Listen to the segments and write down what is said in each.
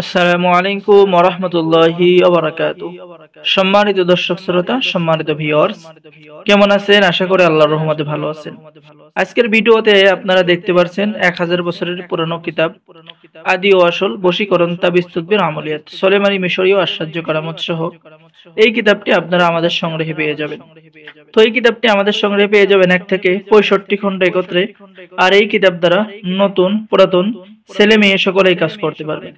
আসসালামু আলাইকুম ওয়া রাহমাতুল্লাহি ওয়া বারাকাতুহু। সম্মানিত দর্শক শ্রোতা, সম্মানিত ভিউয়ার্স, কেমন আছেন? আশা করি আল্লাহর রহমতে ভালো আছেন। আজকের ভিডিওতে আপনারা দেখতে পাচ্ছেন 1000 বছরের পুরনো কিতাব আদি ও আসল বশীকরণ তাবিজ তদবির আমলিয়াত সুলেমানি মিশরীয় আশ্চর্য কারামত সহ এই কিতাবটি আপনারা আমাদের সংগ্রহে পেয়ে যাবেন। তো এই কিতাবটি আমাদের সংগ্রহে পেয়ে যাবেন 1 থেকে 65 খণ্ড একত্রে। আর এই কিতাব দ্বারা নতুন পুরাতন ছেলে মেয়ে সকলেই কাজ করতে পারবেন।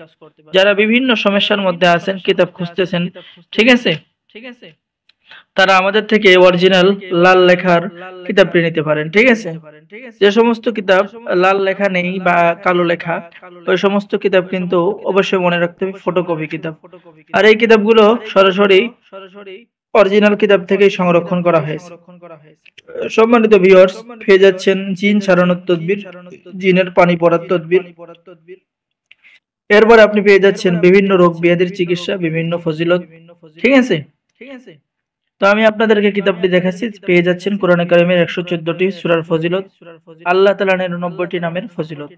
যারা বিভিন্ন সমস্যার মধ্যে আছেন, কিতাব খুঁজতেছেন, ঠিক আছে, তারা আমাদের থেকে অরিজিনাল লাল লেখার কিতাবটি নিতে পারেন। ঠিক আছে, যে সমস্ত কিতাব লাল লেখা নেই বা কালো লেখা, ওই সমস্ত কিতাব কিন্তু অবশ্যই মনে রাখতে হবে ফটোকপি কিতাব। আর এই কিতাবগুলো সরাসরি অরিজিনাল কিতাব থেকেই সংরক্ষণ করা হয়েছে। সম্মানিত ভিউয়ার্স, পেয়ে যাচ্ছেন জিন ছাড়ানোর তদবির, জিনের পানি পড়ার তদবির। এরপর আপনি পেয়ে যাচ্ছেন বিভিন্ন রোগ ব্যাধির চিকিৎসা, বিভিন্ন ফজিলত। ঠিক আছে, তো আমি আপনাদেরকে কিতাবটি দেখাচ্ছি। পেয়ে যাচ্ছেন কোরআনে কারিমের 114টি সূরার ফজিলত, আল্লাহ তাআলার 99টি নামের ফজিলত,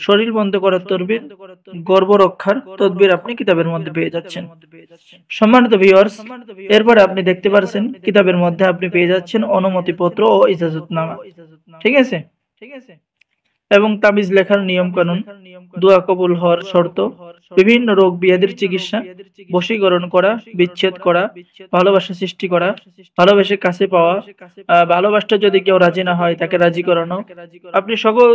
শরীর বন্ধ করার তদবির, গর্ভ রক্ষার তদবির আপনি কিতাবের মধ্যে পেয়ে যাচ্ছেন। সম্মানিত ভিউয়ার্স, এরপরে আপনি দেখতে পাচ্ছেন কিতাবের মধ্যে আপনি পেয়ে যাচ্ছেন অনুমতিপত্র ও ইজাজতনামা। ঠিক আছে, এবং তাবিজ লেখার নিয়ম কানুন, দোয়া কবুল হওয়ার শর্ত, বিভিন্ন রোগ ব্যাধির চিকিৎসা, বশীকরণ করা, বিচ্ছেদ করা, ভালোবাসা সৃষ্টি করা, ভালোবেসে কাছে পাওয়া, ভালোবাসতে যদি কেউ রাজি না হয় তাকে রাজি করানো, আপনি সকল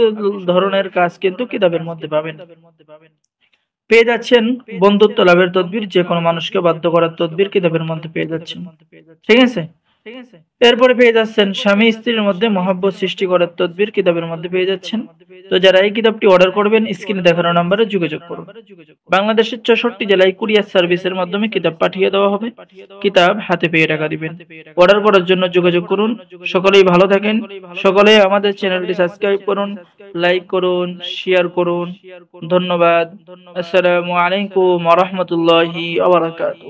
ধরনের কাজ কিন্তু কিতাবের মধ্যে পাবেন। পেয়ে যাচ্ছেন বন্ধুত্ব লাভের তদবির, যে কোনো মানুষকে বাধ্য করার তদবির কিতাবের মধ্যে পেয়ে যাচ্ছেন। ঠিক আছে, এরপরে পেয়ে যাচ্ছেন স্বামী স্ত্রীর মধ্যে মহব্বত সৃষ্টি করার তদবির কিতাবের মধ্যে পেয়ে যাচ্ছেন। তো যারা এই কিতাবটি অর্ডার করবেন, স্ক্রিনে দেখানো নম্বরে যোগাযোগ করুন। বাংলাদেশের 64 জেলায় কুরিয়ার সার্ভিসের মাধ্যমে কিতাব পাঠিয়ে দেওয়া হবে। কিতাব হাতে পেয়ে টাকা দিবেন। অর্ডার করার জন্য যোগাযোগ করুন। সকলেই ভালো থাকেন। সকলেই আমাদের চ্যানেলটি সাবস্ক্রাইব করুন, লাইক করুন, শেয়ার করুন। ধন্যবাদ। আসসালামু আলাইকুম ওয়া রাহমাতুল্লাহি ওয়া বারাকাতুহু।